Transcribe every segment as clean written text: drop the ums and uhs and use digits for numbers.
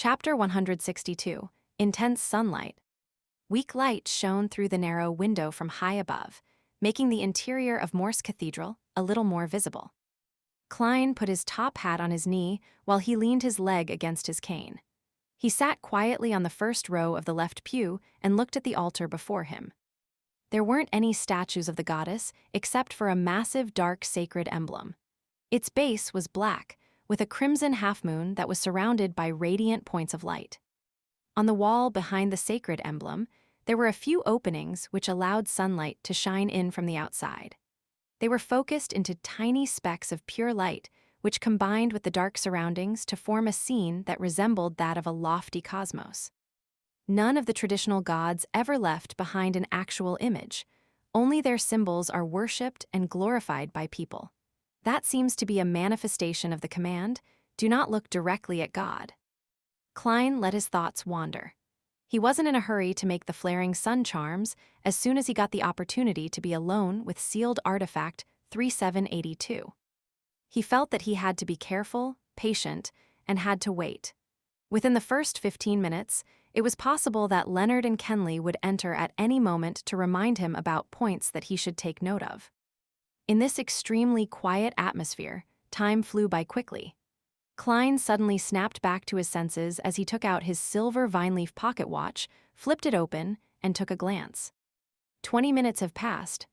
Chapter 162. Intense Sunlight. Weak light shone through the narrow window from high above, making the interior of Morse Cathedral a little more visible. Klein put his top hat on his knee while he leaned his leg against his cane. He sat quietly on the first row of the left pew and looked at the altar before him. There weren't any statues of the goddess except for a massive dark sacred emblem. Its base was black, with a crimson half-moon that was surrounded by radiant points of light. On the wall behind the sacred emblem, there were a few openings which allowed sunlight to shine in from the outside. They were focused into tiny specks of pure light, which combined with the dark surroundings to form a scene that resembled that of a lofty cosmos. None of the traditional gods ever left behind an actual image. Only their symbols are worshipped and glorified by people. That seems to be a manifestation of the command, do not look directly at God. Klein let his thoughts wander. He wasn't in a hurry to make the flaring sun charms as soon as he got the opportunity to be alone with sealed artifact 3782. He felt that he had to be careful, patient, and had to wait. Within the first 15 minutes, it was possible that Leonard and Kenley would enter at any moment to remind him about points that he should take note of. In this extremely quiet atmosphere, time flew by quickly. Klein suddenly snapped back to his senses as he took out his silver vine-leaf pocket watch, flipped it open, and took a glance. 20 minutes have passed.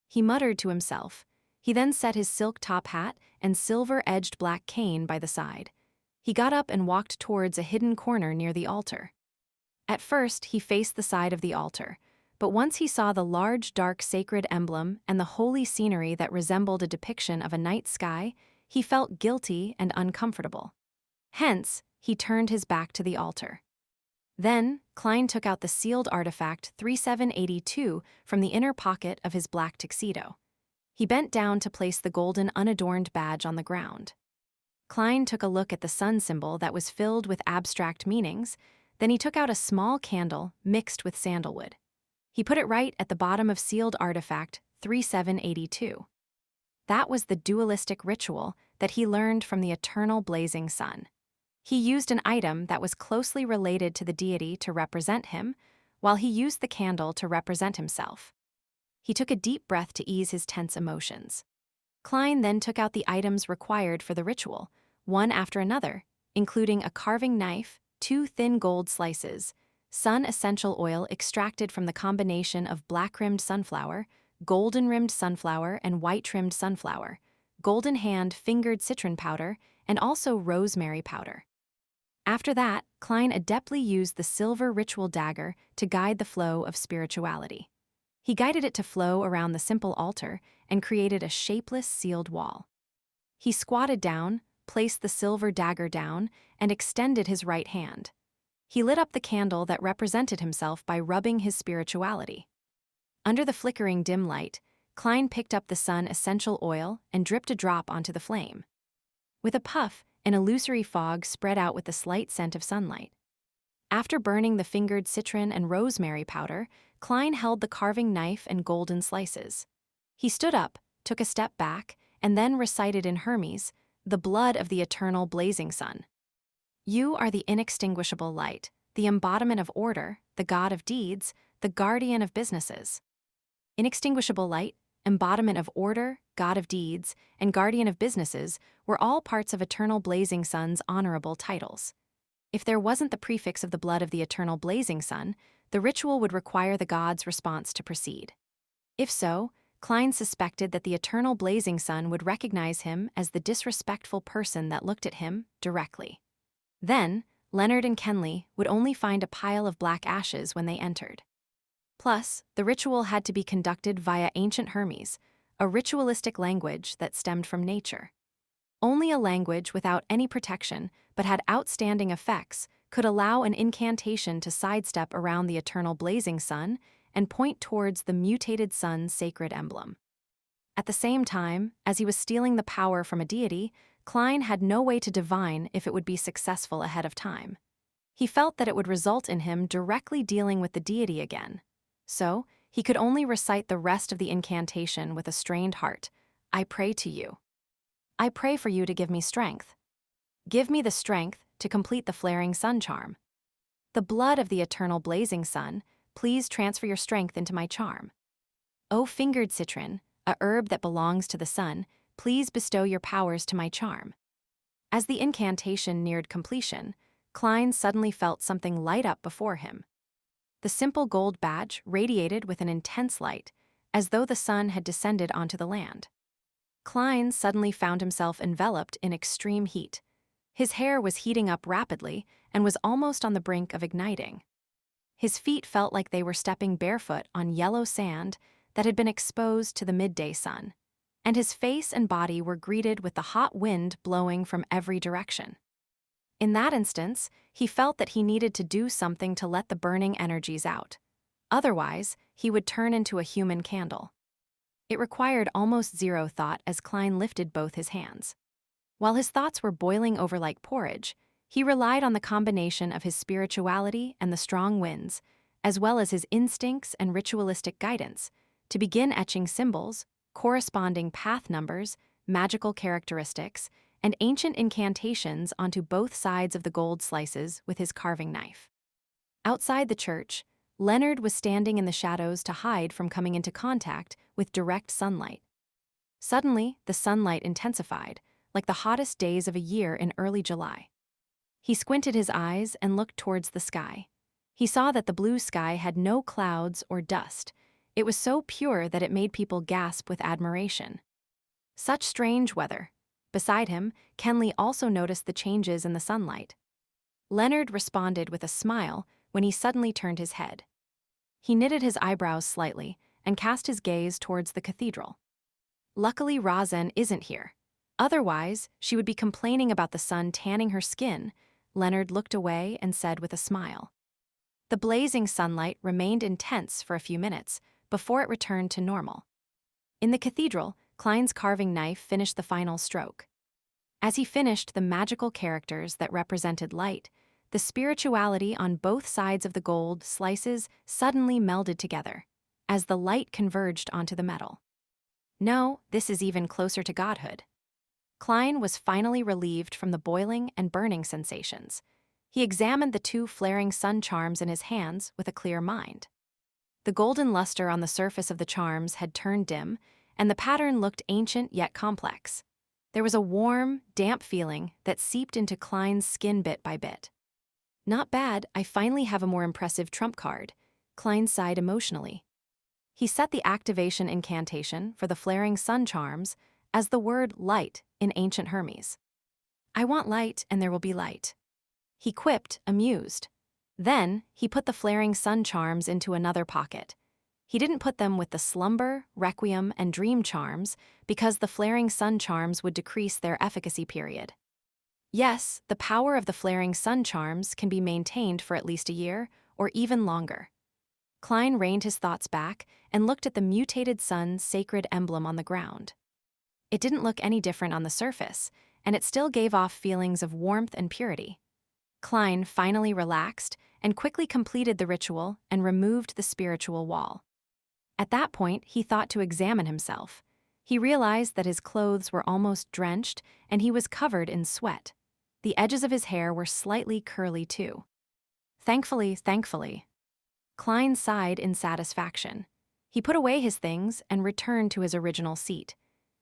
He muttered to himself. He then set his silk top hat and silver-edged black cane by the side. He got up and walked towards a hidden corner near the altar. At first, he faced the side of the altar, but once he saw the large, dark, sacred emblem and the holy scenery that resembled a depiction of a night sky, he felt guilty and uncomfortable. Hence, he turned his back to the altar. Then, Klein took out the sealed artifact 3782 from the inner pocket of his black tuxedo. He bent down to place the golden unadorned badge on the ground. Klein took a look at the sun symbol that was filled with abstract meanings, then he took out a small candle mixed with sandalwood. He put it right at the bottom of sealed artifact 3782. That was the dualistic ritual that he learned from the eternal blazing sun. He used an item that was closely related to the deity to represent him, while he used the candle to represent himself. He took a deep breath to ease his tense emotions. Klein then took out the items required for the ritual, one after another, including a carving knife, 2 thin gold slices, sun essential oil extracted from the combination of black-rimmed sunflower, golden-rimmed sunflower, and white-rimmed sunflower, golden hand fingered citron powder, and also rosemary powder. After that, Klein adeptly used the silver ritual dagger to guide the flow of spirituality. He guided it to flow around the simple altar and created a shapeless sealed wall. He squatted down, placed the silver dagger down, and extended his right hand. He lit up the candle that represented himself by rubbing his spirituality. Under the flickering dim light, Klein picked up the sun essential oil and dripped a drop onto the flame. With a puff, an illusory fog spread out with the slight scent of sunlight. After burning the fingered citron and rosemary powder, Klein held the carving knife and golden slices. He stood up, took a step back, and then recited in Hermes, the blood of the eternal blazing sun. You are the inextinguishable light, the embodiment of order, the god of deeds, the guardian of businesses. Inextinguishable light, embodiment of order, god of deeds, and guardian of businesses were all parts of Eternal Blazing Sun's honorable titles. If there wasn't the prefix of the blood of the eternal blazing sun, the ritual would require the god's response to proceed. If so, Klein suspected that the eternal blazing sun would recognize him as the disrespectful person that looked at him directly. Then, Leonard and Kenley would only find a pile of black ashes when they entered. Plus, the ritual had to be conducted via ancient Hermes, a ritualistic language that stemmed from nature. Only a language without any protection but had outstanding effects could allow an incantation to sidestep around the eternal blazing sun and point towards the mutated sun's sacred emblem. At the same time, as he was stealing the power from a deity, Klein had no way to divine if it would be successful ahead of time. He felt that it would result in him directly dealing with the deity again. So, he could only recite the rest of the incantation with a strained heart. I pray to you. I pray for you to give me strength. Give me the strength to complete the flaring sun charm. The blood of the eternal blazing sun, please transfer your strength into my charm. O fingered citron, a herb that belongs to the sun, please bestow your powers to my charm. As the incantation neared completion, Klein suddenly felt something light up before him. The simple gold badge radiated with an intense light, as though the sun had descended onto the land. Klein suddenly found himself enveloped in extreme heat. His hair was heating up rapidly and was almost on the brink of igniting. His feet felt like they were stepping barefoot on yellow sand that had been exposed to the midday sun, and his face and body were greeted with the hot wind blowing from every direction. In that instance, he felt that he needed to do something to let the burning energies out. Otherwise, he would turn into a human candle. It required almost zero thought as Klein lifted both his hands. While his thoughts were boiling over like porridge, he relied on the combination of his spirituality and the strong winds, as well as his instincts and ritualistic guidance, to begin etching symbols, corresponding path numbers, magical characteristics, and ancient incantations onto both sides of the gold slices with his carving knife. Outside the church, Leonard was standing in the shadows to hide from coming into contact with direct sunlight. Suddenly, the sunlight intensified, like the hottest days of a year in early July. He squinted his eyes and looked towards the sky. He saw that the blue sky had no clouds or dust. It was so pure that it made people gasp with admiration. Such strange weather. Beside him, Kenley also noticed the changes in the sunlight. Leonard responded with a smile when he suddenly turned his head. He knitted his eyebrows slightly and cast his gaze towards the cathedral. Luckily, Razen isn't here. Otherwise, she would be complaining about the sun tanning her skin. Leonard looked away and said with a smile. The blazing sunlight remained intense for a few minutes before it returned to normal. In the cathedral, Klein's carving knife finished the final stroke. As he finished the magical characters that represented light, the spirituality on both sides of the gold slices suddenly melded together, as the light converged onto the metal. No, this is even closer to godhood. Klein was finally relieved from the boiling and burning sensations. He examined the two flaring sun charms in his hands with a clear mind. The golden luster on the surface of the charms had turned dim, and the pattern looked ancient yet complex. There was a warm, damp feeling that seeped into Klein's skin bit by bit. Not bad, I finally have a more impressive trump card, Klein sighed emotionally. He set the activation incantation for the flaring sun charms as the word light in ancient Hermes. I want light and there will be light. He quipped, amused. Then, he put the flaring sun charms into another pocket. He didn't put them with the slumber, requiem, and dream charms because the flaring sun charms would decrease their efficacy period. Yes, the power of the flaring sun charms can be maintained for at least a year or even longer. Klein reined his thoughts back and looked at the mutated sun's sacred emblem on the ground. It didn't look any different on the surface, and it still gave off feelings of warmth and purity. Klein finally relaxed and quickly completed the ritual and removed the spiritual wall. At that point, he thought to examine himself. He realized that his clothes were almost drenched and he was covered in sweat. The edges of his hair were slightly curly too. Thankfully. Klein sighed in satisfaction. He put away his things and returned to his original seat.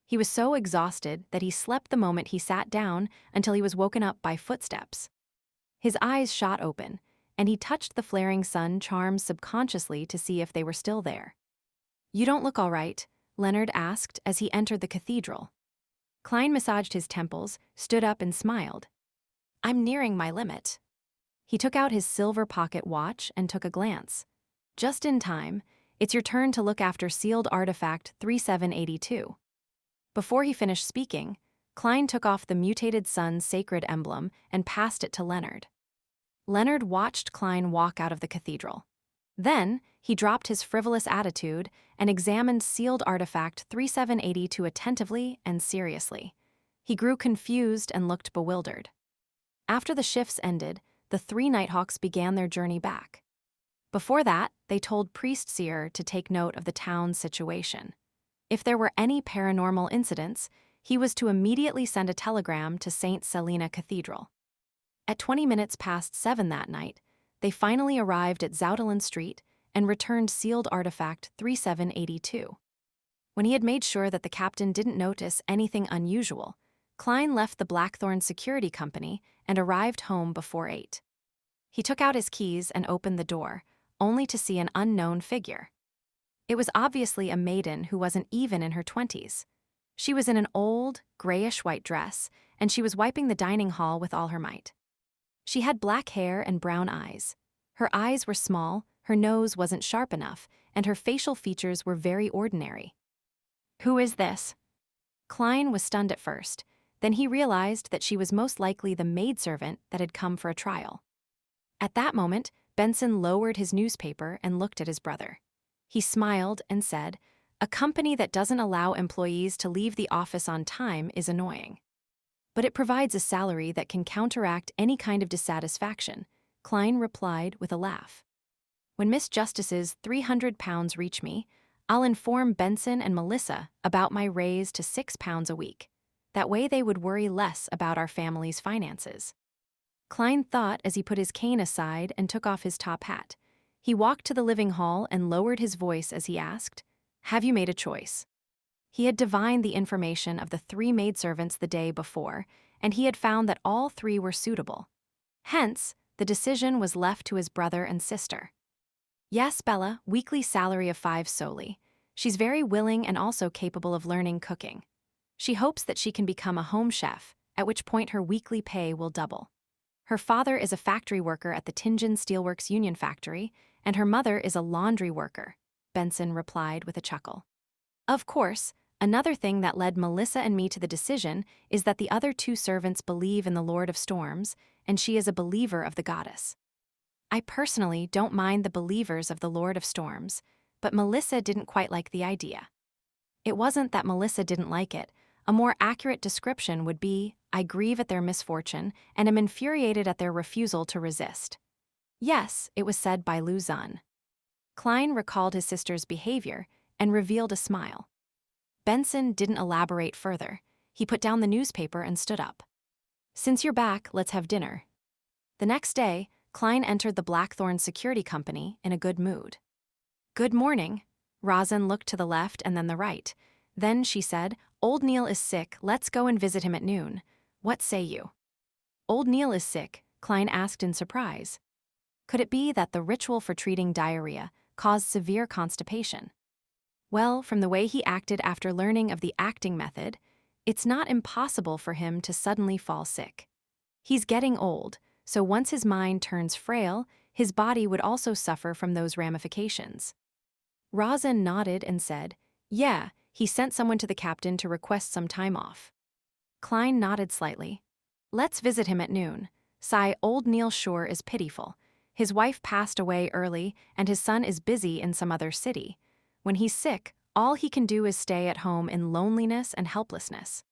He was so exhausted that he slept the moment he sat down until he was woken up by footsteps. His eyes shot open, and he touched the flaring sun charms subconsciously to see if they were still there. You don't look all right, Leonard asked as he entered the cathedral. Klein massaged his temples, stood up and smiled. I'm nearing my limit. He took out his silver pocket watch and took a glance. Just in time, it's your turn to look after sealed artifact 3782. Before he finished speaking, Klein took off the mutated sun's sacred emblem and passed it to Leonard. Leonard watched Klein walk out of the cathedral. Then, he dropped his frivolous attitude and examined sealed artifact 3782 attentively and seriously. He grew confused and looked bewildered. After the shifts ended, the three Nighthawks began their journey back. Before that, they told Priest Seer to take note of the town's situation. If there were any paranormal incidents, he was to immediately send a telegram to St. Selena Cathedral. At 20 minutes past 7 that night, they finally arrived at Zoudeland Street and returned sealed artifact 3782. When he had made sure that the captain didn't notice anything unusual, Klein left the Blackthorn Security Company and arrived home before 8. He took out his keys and opened the door, only to see an unknown figure. It was obviously a maiden who wasn't even in her 20s. She was in an old, grayish-white dress, and she was wiping the dining hall with all her might. She had black hair and brown eyes. Her eyes were small, her nose wasn't sharp enough, and her facial features were very ordinary. "Who is this?" Klein was stunned at first. Then he realized that she was most likely the maidservant that had come for a trial. At that moment, Benson lowered his newspaper and looked at his brother. He smiled and said, "A company that doesn't allow employees to leave the office on time is annoying. But it provides a salary that can counteract any kind of dissatisfaction," Klein replied with a laugh. "When Miss Justice's £300 reach me, I'll inform Benson and Melissa about my raise to £6 a week. That way they would worry less about our family's finances." Klein thought as he put his cane aside and took off his top hat. He walked to the living hall and lowered his voice as he asked, "Have you made a choice?" He had divined the information of the 3 maidservants the day before, and he had found that all 3 were suitable. Hence, the decision was left to his brother and sister. "Yes, Bella, weekly salary of 5 solely. She's very willing and also capable of learning cooking. She hopes that she can become a home chef, at which point her weekly pay will double. Her father is a factory worker at the Tingen Steelworks Union Factory, and her mother is a laundry worker," Benson replied with a chuckle. "Of course, another thing that led Melissa and me to the decision is that the other 2 servants believe in the Lord of Storms, and she is a believer of the goddess. I personally don't mind the believers of the Lord of Storms, but Melissa didn't quite like the idea. It wasn't that Melissa didn't like it. A more accurate description would be, I grieve at their misfortune and am infuriated at their refusal to resist." Yes, it was said by Lu Xun. Klein recalled his sister's behavior and revealed a smile. Benson didn't elaborate further. He put down the newspaper and stood up. "Since you're back, let's have dinner." The next day, Klein entered the Blackthorn Security Company in a good mood. "Good morning." Rosin looked to the left and then the right. Then she said, "Old Neil is sick, let's go and visit him at noon. What say you?" "Old Neil is sick?" Klein asked in surprise. Could it be that the ritual for treating diarrhea caused severe constipation? Well, from the way he acted after learning of the acting method, it's not impossible for him to suddenly fall sick. He's getting old, so once his mind turns frail, his body would also suffer from those ramifications. Rosin nodded and said, "Yeah, he sent someone to the captain to request some time off." Klein nodded slightly. "Let's visit him at noon. Old Neil Shore is pitiful. His wife passed away early, and his son is busy in some other city. When he's sick, all he can do is stay at home in loneliness and helplessness."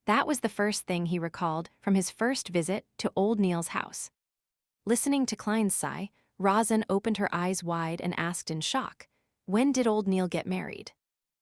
That was the first thing he recalled from his first visit to Old Neil's house. Listening to Klein's sigh, Rosin opened her eyes wide and asked in shock, "When did Old Neil get married?"